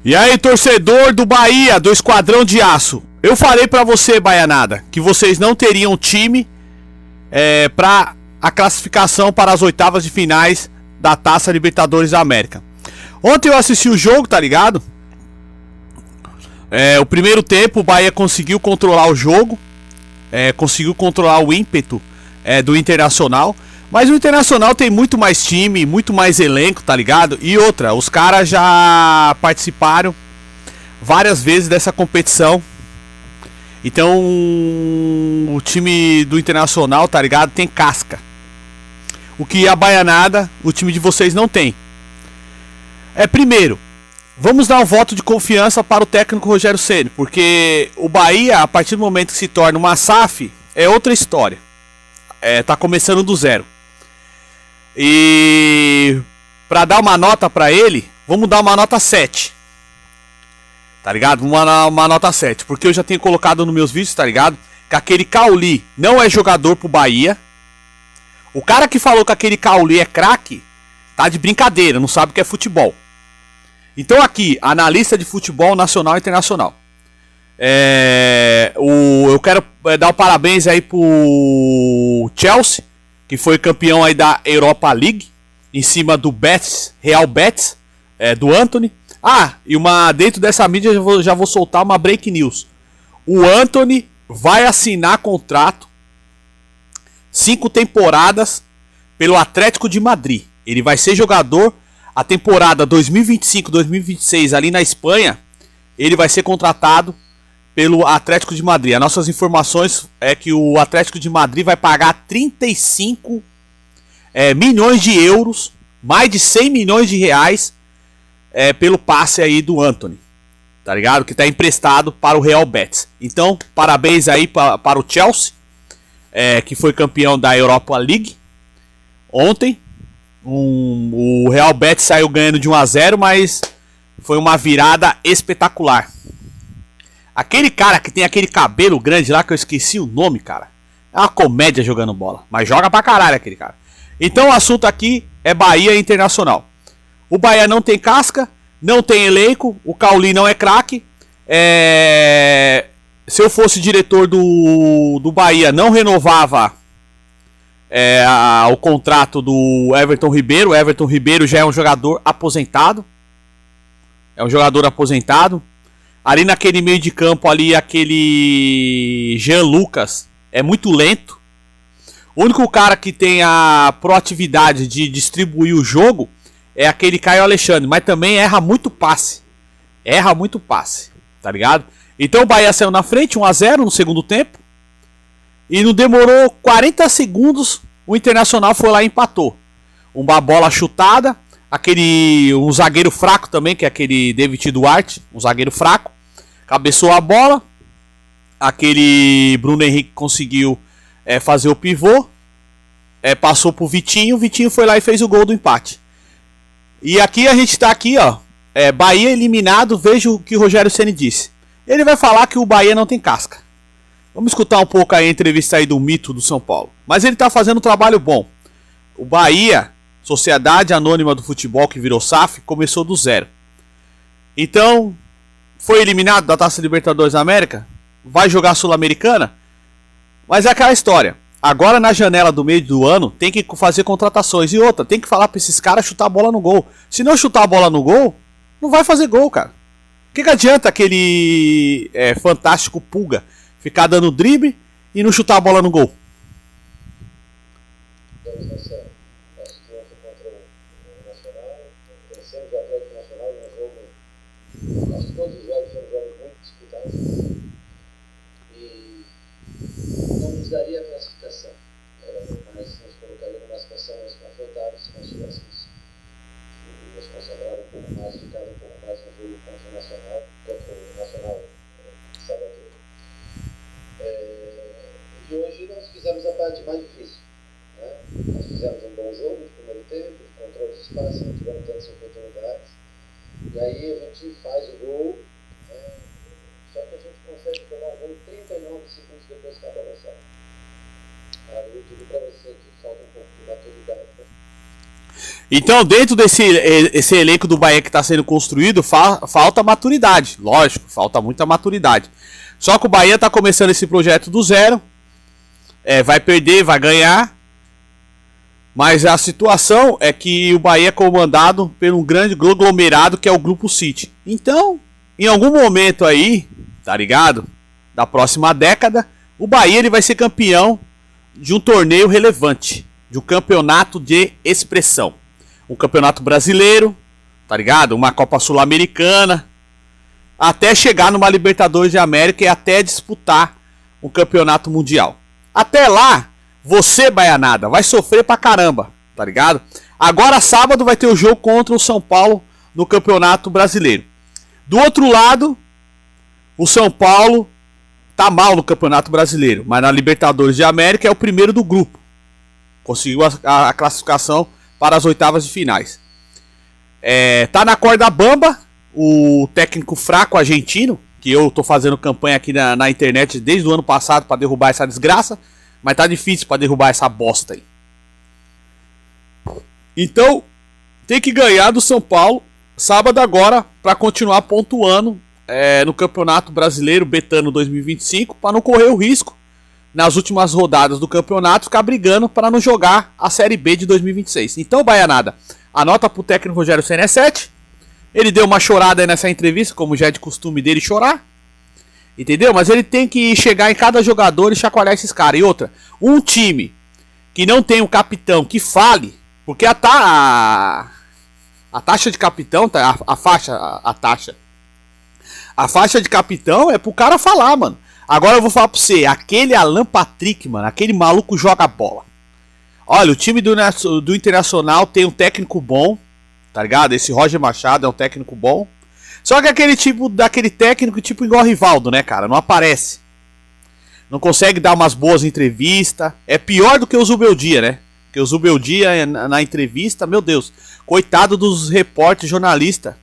E aí, torcedor do Bahia, do Esquadrão de Aço. Eu falei pra você, Baianada, que vocês não teriam time pra a classificação para as oitavas de finais da Taça Libertadores da América. Ontem eu assisti o jogo, tá ligado? O primeiro tempo o Bahia conseguiu controlar o jogo, conseguiu controlar o ímpeto do Internacional. Mas o Internacional tem muito mais time, muito mais elenco, tá ligado? E outra, os caras já participaram várias vezes dessa competição. Então o time do Internacional, tá ligado? Tem casca. O que a Baianada, o time de vocês não tem. Primeiro, vamos dar um voto de confiança para o técnico Rogério Ceni, porque o Bahia, a partir do momento que se torna uma SAF, é outra história. Tá começando do zero. E pra dar uma nota pra ele, vamos dar uma nota 7. Tá ligado? Uma nota 7. Porque eu já tenho colocado nos meus vídeos, tá ligado? Que aquele Cauli não é jogador pro Bahia. O cara que falou que aquele Cauli é craque, tá de brincadeira, não sabe o que é futebol. Então aqui, analista de futebol nacional e internacional. Eu quero dar o parabéns aí pro Chelsea, que foi campeão aí da Europa League, em cima do Betis, Real Betis, do Antony. E dentro dessa mídia já vou soltar uma break news. O Antony vai assinar contrato 5 temporadas pelo Atlético de Madrid. Ele vai ser jogador a temporada 2025-2026 ali na Espanha. Ele vai ser contratado pelo Atlético de Madrid. As nossas informações é que o Atlético de Madrid vai pagar 35 milhões de euros, mais de 100 milhões de reais, pelo passe aí do Antony, tá ligado? Que está emprestado para o Real Betis. Então, parabéns aí para o Chelsea, que foi campeão da Europa League ontem. O Real Betis saiu ganhando de 1-0, mas foi uma virada espetacular. Aquele cara que tem aquele cabelo grande lá, que eu esqueci o nome, cara. É uma comédia jogando bola. Mas joga pra caralho aquele cara. Então o assunto aqui é Bahia Internacional. O Bahia não tem casca, não tem elenco. O Cauli não é craque. Se eu fosse diretor do Bahia, não renovava o contrato do Everton Ribeiro. O Everton Ribeiro já é um jogador aposentado. Ali naquele meio de campo ali, aquele Jean Lucas é muito lento. O único cara que tem a proatividade de distribuir o jogo é aquele Caio Alexandre, mas também erra muito passe, tá ligado? Então o Bahia saiu na frente, 1-0 no segundo tempo. E não demorou 40 segundos, o Internacional foi lá e empatou. Uma bola chutada, um zagueiro fraco também, que é aquele David Duarte, um zagueiro fraco. Cabeçou a bola. Aquele Bruno Henrique conseguiu fazer o pivô. Passou pro Vitinho. O Vitinho foi lá e fez o gol do empate. E aqui a gente tá aqui, ó. Bahia eliminado. Veja o que o Rogério Ceni disse. Ele vai falar que o Bahia não tem casca. Vamos escutar um pouco aí a entrevista aí do mito do São Paulo. Mas ele tá fazendo um trabalho bom. O Bahia, Sociedade Anônima do Futebol, que virou SAF, começou do zero. Então, foi eliminado da Taça Libertadores da América, vai jogar a Sul-Americana, mas é aquela história. Agora na janela do meio do ano tem que fazer contratações. E outra, tem que falar pra esses caras chutar a bola no gol. Se não chutar a bola no gol, não vai fazer gol, cara. O que adianta aquele fantástico Pulga ficar dando drible e não chutar a bola no gol? Acho que todos os jogos são jogos muito disputados e não nos daria a classificação, mas nos colocaria numa situação mais confortável se nós tivéssemos nos concentrado um pouco mais, ficado um pouco mais no jogo contra o Nacional de Salvador. E hoje nós fizemos a parte mais difícil, né? Nós fizemos um bom jogo no primeiro tempo, controle de espaço, não tivemos tantas oportunidades. E aí a gente faz o gol, só que a gente consegue tomar o gol 39 segundos depois que a bola sai. Aí eu digo pra você que falta um pouco de maturidade. Então, dentro esse elenco do Bahia que está sendo construído, falta maturidade. Lógico, falta muita maturidade. Só que o Bahia está começando esse projeto do zero. Vai perder, vai ganhar. Mas a situação é que o Bahia é comandado por um grande aglomerado que é o Grupo City. Então, em algum momento aí, tá ligado? Da próxima década, o Bahia ele vai ser campeão de um torneio relevante. De um campeonato de expressão. Um campeonato brasileiro, tá ligado? Uma Copa Sul-Americana, até chegar numa Libertadores de América e até disputar um campeonato mundial. Até lá, você, baianada, vai sofrer pra caramba, tá ligado? Agora sábado vai ter o jogo contra o São Paulo no Campeonato Brasileiro. Do outro lado, o São Paulo tá mal no Campeonato Brasileiro, mas na Libertadores de América é o primeiro do grupo. Conseguiu a classificação para as oitavas de finais. Tá na corda bamba o técnico fraco argentino, que eu tô fazendo campanha aqui na internet desde o ano passado para derrubar essa desgraça, mas tá difícil para derrubar essa bosta aí. Então, tem que ganhar do São Paulo sábado agora para continuar pontuando no Campeonato Brasileiro Betano 2025, para não correr o risco nas últimas rodadas do campeonato, ficar brigando para não jogar a Série B de 2026. Então, baianada, a nota pro técnico Rogério Ceni é 7. Ele deu uma chorada aí nessa entrevista, como já é de costume dele chorar. Entendeu? Mas ele tem que chegar em cada jogador e chacoalhar esses caras. E outra, um time que não tem um capitão que fale, porque a taxa de capitão, a faixa de capitão é pro cara falar, mano. Agora eu vou falar pra você, aquele Alan Patrick, mano, aquele maluco joga bola. Olha, o time do Internacional tem um técnico bom, tá ligado? Esse Roger Machado é um técnico bom. Só que daquele técnico tipo igual Rivaldo, né, cara? Não aparece. Não consegue dar umas boas entrevistas. É pior do que o Zubeldia, né? Porque o Zubeldia na entrevista, meu Deus. Coitado dos repórteres jornalistas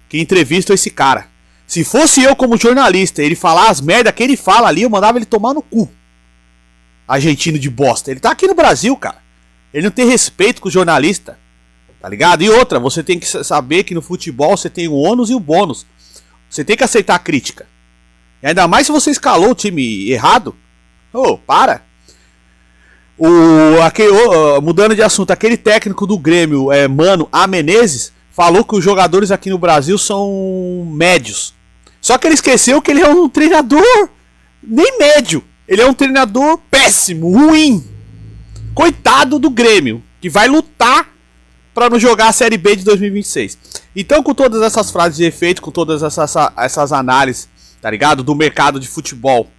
que entrevistam esse cara. Se fosse eu como jornalista, ele falar as merda que ele fala ali, eu mandava ele tomar no cu. Argentino de bosta. Ele tá aqui no Brasil, cara. Ele não tem respeito com o jornalista. Tá ligado? E outra, você tem que saber que no futebol você tem o ônus e o bônus. Você tem que aceitar a crítica. E ainda mais se você escalou o time errado. Para. Mudando de assunto, aquele técnico do Grêmio, Mano A. Menezes, falou que os jogadores aqui no Brasil são médios. Só que ele esqueceu que ele é um treinador nem médio. Ele é um treinador péssimo, ruim. Coitado do Grêmio, que vai lutar para não jogar a Série B de 2026. Então, com todas essas frases de efeito, com todas essas análises, tá ligado? Do mercado de futebol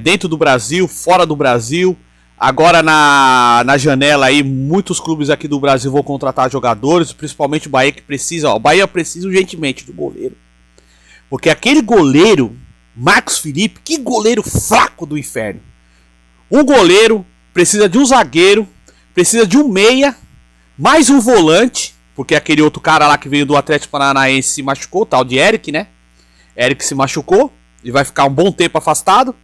dentro do Brasil, fora do Brasil. Agora na janela aí, muitos clubes aqui do Brasil vão contratar jogadores, principalmente o Bahia que precisa. O Bahia precisa urgentemente do goleiro. Porque aquele goleiro, Marcos Felipe, que goleiro fraco do inferno. Um goleiro precisa de um zagueiro, precisa de um meia, mais um volante, porque aquele outro cara lá que veio do Atlético Paranaense se machucou, tal de Eric, né? Eric se machucou e vai ficar um bom tempo afastado.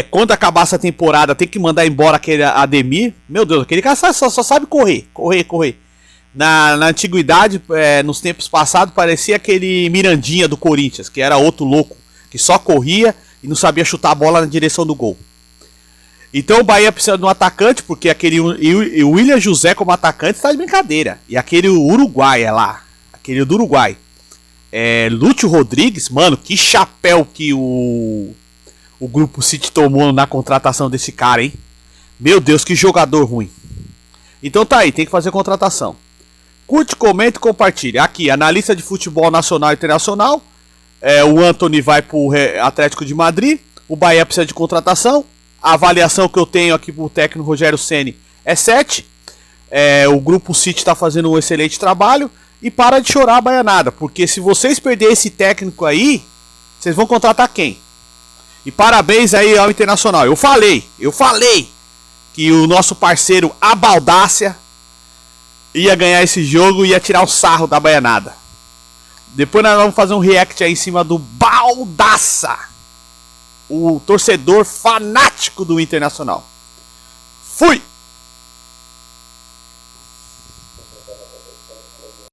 Quando acabar essa temporada, tem que mandar embora aquele Ademir. Meu Deus, aquele cara só sabe correr. Na antiguidade, nos tempos passados, parecia aquele Mirandinha do Corinthians, que era outro louco, que só corria e não sabia chutar a bola na direção do gol. Então o Bahia precisa de um atacante, porque aquele William José como atacante está de brincadeira. E aquele Uruguai aquele do Uruguai, Lúcio Rodrigues, mano, que chapéu que o Grupo City tomou na contratação desse cara, hein? Meu Deus, que jogador ruim. Então tá aí, tem que fazer contratação. Curte, comenta e compartilha. Aqui, analista de futebol nacional e internacional. O Antony vai pro Atlético de Madrid. O Bahia precisa de contratação. A avaliação que eu tenho aqui pro técnico Rogério Ceni é 7. O Grupo City está fazendo um excelente trabalho. E para de chorar a baianada, porque se vocês perderem esse técnico aí, vocês vão contratar quem? E parabéns aí ao Internacional. Eu falei que o nosso parceiro Abaldácia ia ganhar esse jogo e ia tirar o sarro da baianada. Depois nós vamos fazer um react aí em cima do Baldaça, o torcedor fanático do Internacional. Fui!